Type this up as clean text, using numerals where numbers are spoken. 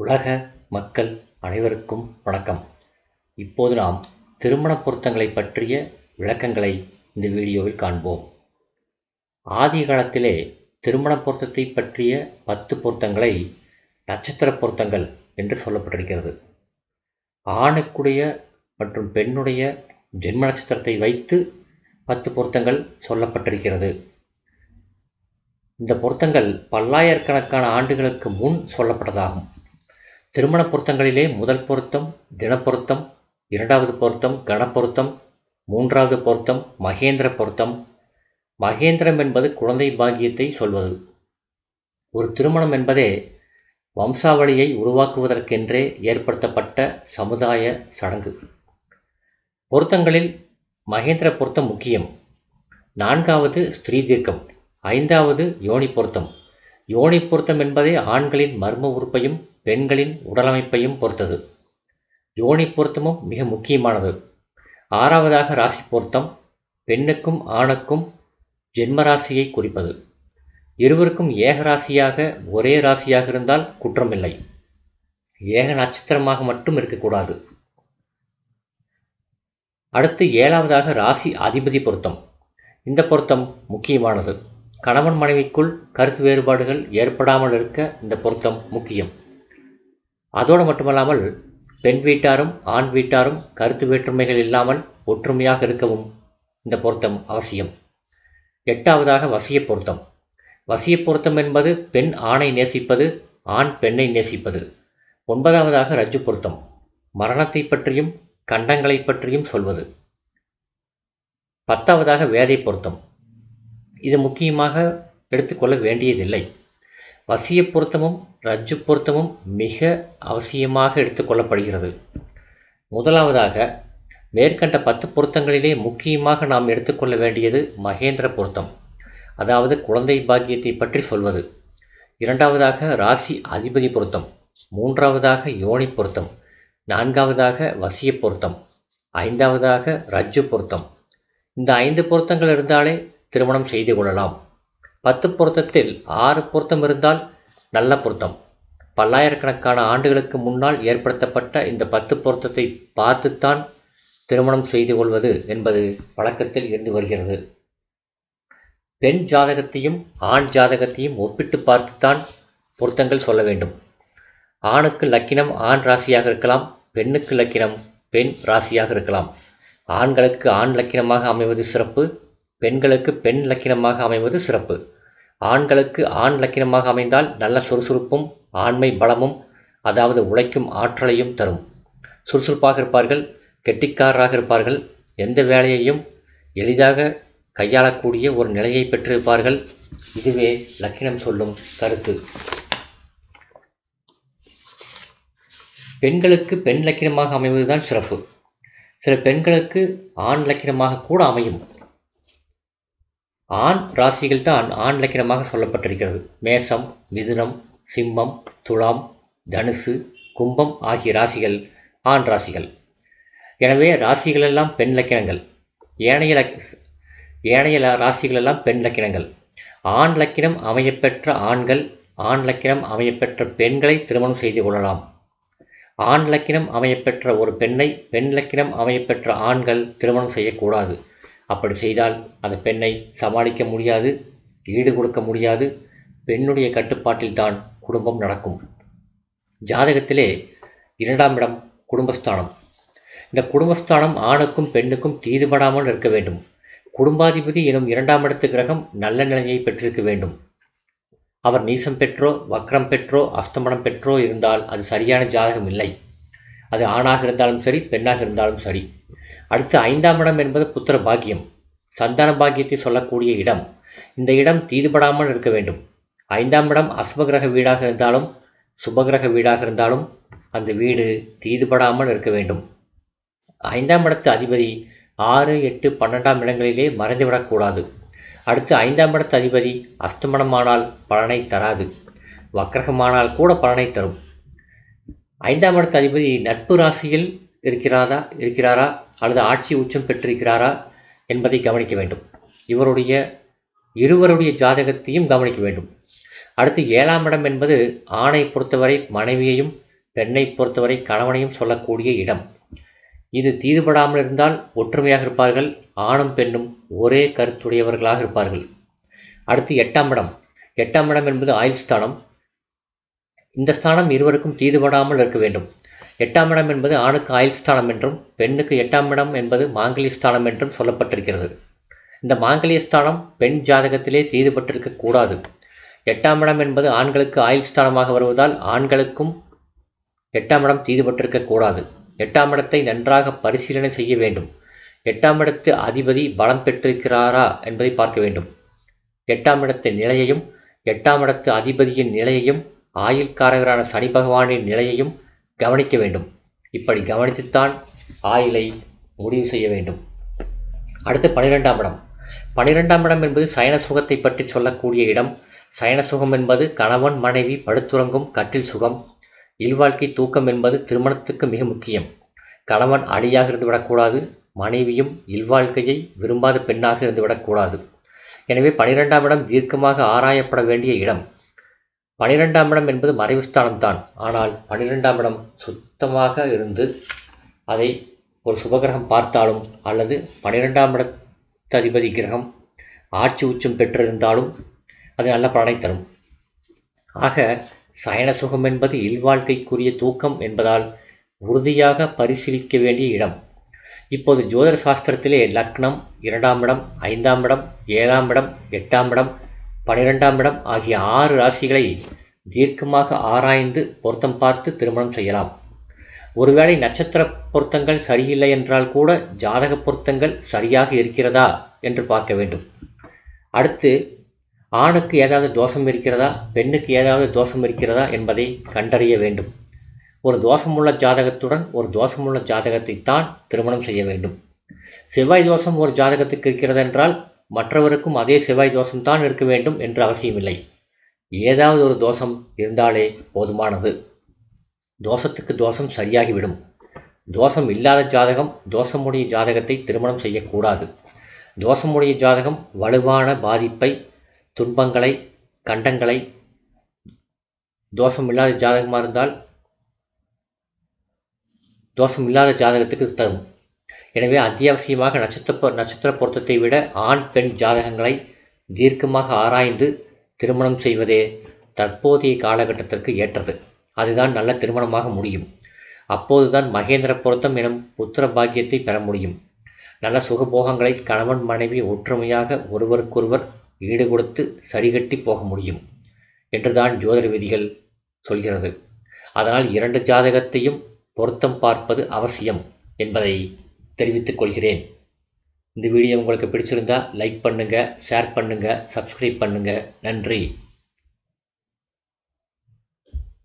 உலக மக்கள் அனைவருக்கும் வணக்கம். இப்போது நாம் திருமண பொருத்தங்களை பற்றிய விளக்கங்களை இந்த வீடியோவில் காண்போம். ஆதி காலத்திலே திருமண பொருத்தத்தை பற்றிய 10 பொருத்தங்களை நட்சத்திர பொருத்தங்கள் என்று சொல்லப்பட்டிருக்கிறது. ஆணுக்குடைய மற்றும் பெண்ணுடைய ஜென்ம நட்சத்திரத்தை வைத்து 10 பொருத்தங்கள் சொல்லப்பட்டிருக்கிறது. இந்த பொருத்தங்கள் பல்லாயிரக்கணக்கான ஆண்டுகளுக்கு முன் சொல்லப்பட்டதாகும். திருமண பொருத்தங்களிலே முதல் பொருத்தம் தினப்பொருத்தம், இரண்டாவது பொருத்தம் கணப்பொருத்தம், மூன்றாவது பொருத்தம் மகேந்திர பொருத்தம். மகேந்திரம் என்பது குழந்தை பாக்கியத்தை சொல்வது. ஒரு திருமணம் என்பதே வம்சாவளியை உருவாக்குவதற்கென்றே ஏற்படுத்தப்பட்ட சமுதாய சடங்கு. பொருத்தங்களில் மகேந்திர பொருத்தம் முக்கியம். 4வது ஸ்திரீ தீர்க்கம், 5வது யோனி பொருத்தம். யோனி பொருத்தம் என்பதே ஆண்களின் மர்ம உறுப்பையும் பெண்களின் உடலமைப்பையும் பொறுத்தது. யோனி பொருத்தமும் மிக முக்கியமானது. 6வதாக ராசி பொருத்தம், பெண்ணுக்கும் ஆணுக்கும் ஜென்மராசியை குறிப்பது. இருவருக்கும் ஏக ராசியாக ஒரே ராசியாக இருந்தால் குற்றமில்லை. ஏக நட்சத்திரமாக மட்டும் இருக்கக்கூடாது. அடுத்து 7வதாக ராசி அதிபதி பொருத்தம். இந்த பொருத்தம் முக்கியமானது. கணவன் மனைவிக்குள் கருத்து வேறுபாடுகள் ஏற்படாமல் இருக்க இந்த பொருத்தம் முக்கியம். அதோடு மட்டுமல்லாமல் பெண் வீட்டாரும் ஆண் வீட்டாரும் கருத்து வேற்றுமைகள் இல்லாமல் ஒற்றுமையாக இருக்கவும் இந்த பொருத்தம் அவசியம். 8வதாக வசிய பொருத்தம். வசிய பொருத்தம் என்பது பெண் ஆணை நேசிப்பது, ஆண் பெண்ணை நேசிப்பது. 9வதாக ரஜ்ஜு பொருத்தம், மரணத்தை பற்றியும் கண்டங்களை பற்றியும் சொல்வது. 10வதாக வேதை பொருத்தம். இது முக்கியமாக எடுத்துக்கொள்ள வேண்டியதில்லை. வசிய பொருத்தமும் ரஜ்ஜு பொருத்தமும் மிக அவசியமாக எடுத்துக்கொள்ளப்படுகிறது. முதலாவதாக மேற்கண்ட 10 பொருத்தங்களிலே முக்கியமாக நாம் எடுத்துக்கொள்ள வேண்டியது மகேந்திர பொருத்தம், அதாவது குழந்தை பாக்கியத்தை பற்றி சொல்வது. 2வதாக ராசி அதிபதி பொருத்தம், 3வதாக யோனி பொருத்தம், 4வதாக வசிய பொருத்தம், 5வதாக ரஜ்ஜு பொருத்தம். இந்த 5 பொருத்தங்கள் இருந்தாலே திருமணம் செய்து கொள்ளலாம். 10 பொருத்தத்தில் 6 பொருத்தம் இருந்தால் நல்ல பொருத்தம். பல்லாயிரக்கணக்கான ஆண்டுகளுக்கு முன்னால் ஏற்படுத்தப்பட்ட இந்த 10 பொருத்தத்தை பார்த்துத்தான் திருமணம் செய்து கொள்வது என்பது வழக்கத்தில் இருந்து வருகிறது. பெண் ஜாதகத்தையும் ஆண் ஜாதகத்தையும் ஒப்பிட்டு பார்த்துத்தான் பொருத்தங்கள் சொல்ல வேண்டும். ஆணுக்கு லக்கினம் ஆண் ராசியாக இருக்கலாம், பெண்ணுக்கு லக்கினம் பெண் ராசியாக இருக்கலாம். ஆண்களுக்கு ஆண் லக்கினமாக அமைவது சிறப்பு, பெண்களுக்கு பெண் லக்கினமாக அமைவது சிறப்பு. ஆண்களுக்கு ஆண் லக்கினமாக அமைந்தால் நல்ல சுறுசுறுப்பும் ஆண்மை பலமும், அதாவது உழைக்கும் ஆற்றலையும் தரும். சுறுசுறுப்பாக இருப்பார்கள், கெட்டிக்காரராக இருப்பார்கள், எந்த வேலையையும் எளிதாக கையாளக்கூடிய ஒரு நிலையை பெற்றிருப்பார்கள். இதுவே லக்கினம் சொல்லும் கருத்து. பெண்களுக்கு பெண் லக்கினமாக அமைவதுதான் சிறப்பு. சில பெண்களுக்கு ஆண் லக்கினமாக கூட அமையும். ஆண் ராசிகள் தான் ஆண் லக்கினமாக சொல்லப்பட்டிருக்கிறது. மேசம், மிதுனம், சிம்மம், துலாம், தனுசு, கும்பம் ஆகிய ராசிகள் ஆண் ராசிகள். எனவே ராசிகளெல்லாம் பெண் லக்கினங்கள், ஏனைய ராசிகளெல்லாம் பெண் லக்கினங்கள். ஆண் லக்கினம் அமையப்பெற்ற ஆண்கள், ஆண் லக்கினம் அமையப்பெற்ற பெண்களை திருமணம் செய்து கொள்ளலாம். ஆண் லக்கினம் அமையப்பெற்ற ஒரு பெண்ணை பெண் லக்கினம் அமையப்பெற்ற ஆண்கள் திருமணம் செய்யக்கூடாது. அப்படி செய்தால் அந்த பெண்ணை சமாளிக்க முடியாது, ஈடு கொடுக்க முடியாது. பெண்ணுடைய கட்டுப்பாட்டில் தான் குடும்பம் நடக்கும். ஜாதகத்திலே 2ஆம் இடம் குடும்பஸ்தானம். இந்த குடும்பஸ்தானம் ஆணுக்கும் பெண்ணுக்கும் தீதுபடாமல் இருக்க வேண்டும். குடும்பாதிபதி எனும் 2ஆம் இடத்து கிரகம் நல்ல நிலையை பெற்றிருக்க வேண்டும். அவர் நீசம் பெற்றோ வக்ரம் பெற்றோ அஸ்தமனம் பெற்றோ இருந்தால் அது சரியான ஜாதகம் இல்லை. அது ஆணாக இருந்தாலும் சரி, பெண்ணாக இருந்தாலும் சரி. அடுத்து 5ஆம் இடம் என்பது புத்திர பாக்கியம், சந்தான பாக்கியத்தை சொல்லக்கூடிய இடம். இந்த இடம் தீதுபடாமல் இருக்க வேண்டும். 5ஆம் இடம் அசுபகிரக வீடாக இருந்தாலும் சுபகிரக வீடாக இருந்தாலும் அந்த வீடு தீதுபடாமல் இருக்க வேண்டும். 5ஆம் இடத்து அதிபதி 6, 8, 12ஆம் இடங்களிலே மறைந்துவிடக்கூடாது. அடுத்து 5ஆம் இடத்து அதிபதி அஸ்தமனமானால் பலனை தராது, வக்ரகமானால் கூட பலனை தரும். 5ஆம் இடத்து அதிபதி நட்பு ராசியில் இருக்கிறாரா அல்லது ஆட்சி உச்சம் பெற்றிருக்கிறாரா என்பதை கவனிக்க வேண்டும். இருவருடைய ஜாதகத்தையும் கவனிக்க வேண்டும். அடுத்து 7ஆம் இடம் என்பது ஆணை பொறுத்தவரை மனைவியையும் பெண்ணை பொறுத்தவரை கணவனையும் சொல்லக்கூடிய இடம். இது தீதுபடாமல் இருந்தால் ஒற்றுமையாக இருப்பார்கள். ஆணும் பெண்ணும் ஒரே கருத்துடையவர்களாக இருப்பார்கள். அடுத்து 8ஆம் இடம். 8ஆம் இடம் என்பது ஆயுள் ஸ்தானம். இந்த ஸ்தானம் இருவருக்கும் தீதுபடாமல் இருக்க வேண்டும். 8ஆம் இடம் என்பது ஆணுக்கு ஆயுள் ஸ்தானம் என்றும் பெண்ணுக்கு 8ஆம் இடம் என்பது மாங்கல்ய ஸ்தானம் என்றும் சொல்லப்பட்டிருக்கிறது. இந்த மாங்கல்ய ஸ்தானம் பெண் ஜாதகத்திலே தீதுபட்டிருக்க கூடாது. 8ஆம் இடம் என்பது ஆண்களுக்கு ஆயுள் ஸ்தானமாக வருவதால் ஆண்களுக்கும் 8ஆம் இடம் தீதுபட்டிருக்க கூடாது. 8ஆம் இடத்தை நன்றாக பரிசீலனை செய்ய வேண்டும். 8ஆம் இடத்து அதிபதி பலம் பெற்றிருக்கிறாரா என்பதை பார்க்க வேண்டும். 8ஆம் இடத்தின் நிலையையும் 8ஆம் இடத்து அதிபதியின் நிலையையும் ஆயுள்காரகரான சனி பகவானின் நிலையையும் கவனிக்க வேண்டும். இப்படி கவனித்துத்தான் ஆயுளை முடிவு செய்ய வேண்டும். அடுத்து 12ஆம் இடம். 12ஆம் இடம் என்பது சயன சுகத்தை பற்றி சொல்லக்கூடிய இடம். சயன சுகம் என்பது கணவன் மனைவி படுத்துறங்கும் கட்டில் சுகம். இல்வாழ்க்கை தூக்கம் என்பது திருமணத்துக்கு மிக முக்கியம். கணவன் அடியாக இருந்துவிடக்கூடாது. மனைவியும் இல்வாழ்க்கையை விரும்பாத பெண்ணாக இருந்துவிடக்கூடாது. எனவே 12ஆம் இடம் தீர்க்கமாக ஆராயப்பட வேண்டிய இடம். 12ஆம் இடம் என்பது மறைவு ஸ்தானம்தான். ஆனால் 12ஆம் இடம் சுத்தமாக இருந்து அதை ஒரு சுபகிரகம் பார்த்தாலும் அல்லது 12ஆம் இடத்ததிபதி கிரகம் ஆட்சி உச்சம் பெற்றிருந்தாலும் அது நல்ல பலனை தரும். ஆக சயன சுகம் என்பது இல்வாழ்க்கைக்குரிய தூக்கம் என்பதால் உறுதியாக பரிசீலிக்க வேண்டிய இடம். இப்போது ஜோதிட சாஸ்திரத்திலே லக்னம், 2ஆம் இடம், 5ஆம் இடம், 7ஆம் இடம், 8ஆம் இடம், 12ஆம் இடம் ஆகிய 6 ராசிகளை தீர்க்கமாக ஆராய்ந்து பொருத்தம் பார்த்து திருமணம் செய்யலாம். ஒருவேளை நட்சத்திர பொருத்தங்கள் சரியில்லை என்றால் கூட ஜாதக பொருத்தங்கள் சரியாக இருக்கிறதா என்று பார்க்க வேண்டும். அடுத்து ஆணுக்கு ஏதாவது தோஷம் இருக்கிறதா, பெண்ணுக்கு ஏதாவது தோஷம் இருக்கிறதா என்பதை கண்டறிய வேண்டும். ஒரு தோஷமுள்ள ஜாதகத்துடன் ஒரு தோஷமுள்ள ஜாதகத்தைத்தான் திருமணம் செய்ய வேண்டும். செவ்வாய் தோஷம் ஒரு ஜாதகத்துக்கு இருக்கிறது என்றால் மற்றவருக்கும் அதே செவ்வாய் தோஷம்தான் இருக்க வேண்டும் என்று அவசியமில்லை. ஏதாவது ஒரு தோஷம் இருந்தாலே போதுமானது. தோஷத்துக்கு தோஷம் சரியாகிவிடும். தோஷம் இல்லாத ஜாதகம், தோஷமுடைய ஜாதகத்தை திருமணம் செய்யக்கூடாது. தோஷமுடைய ஜாதகம் வலுவான பாதிப்பை, துன்பங்களை, கண்டங்களை, தோஷம் இல்லாத ஜாதகமாக இருந்தால் தோஷம் இல்லாத ஜாதகத்துக்கு தரும். எனவே அத்தியாவசியமாக நட்சத்திர பொருத்தத்தை விட ஆண் பெண் ஜாதகங்களை தீர்க்கமாக ஆராய்ந்து திருமணம் செய்வதே தற்போதைய காலகட்டத்திற்கு ஏற்றது. அதுதான் நல்ல திருமணமாக முடியும். அப்போதுதான் மகேந்திர பொருத்தம் எனும் புத்திர பாக்கியத்தை பெற முடியும். நல்ல சுகபோகங்களை கணவன் மனைவி ஒற்றுமையாக ஒருவருக்கொருவர் ஈடு கொடுத்து சரிகட்டி போக முடியும் என்றுதான் ஜோதிட விதிகள் சொல்கிறது. அதனால் 2 ஜாதகத்தையும் பொருத்தம் பார்ப்பது அவசியம் என்பதை தெரிவித்துக் கொள்கிறேன். இந்த வீடியோ உங்களுக்கு பிடிச்சிருந்தா லைக் பண்ணுங்கள், ஷேர் பண்ணுங்கள், சப்ஸ்கிரைப் பண்ணுங்கள். நன்றி.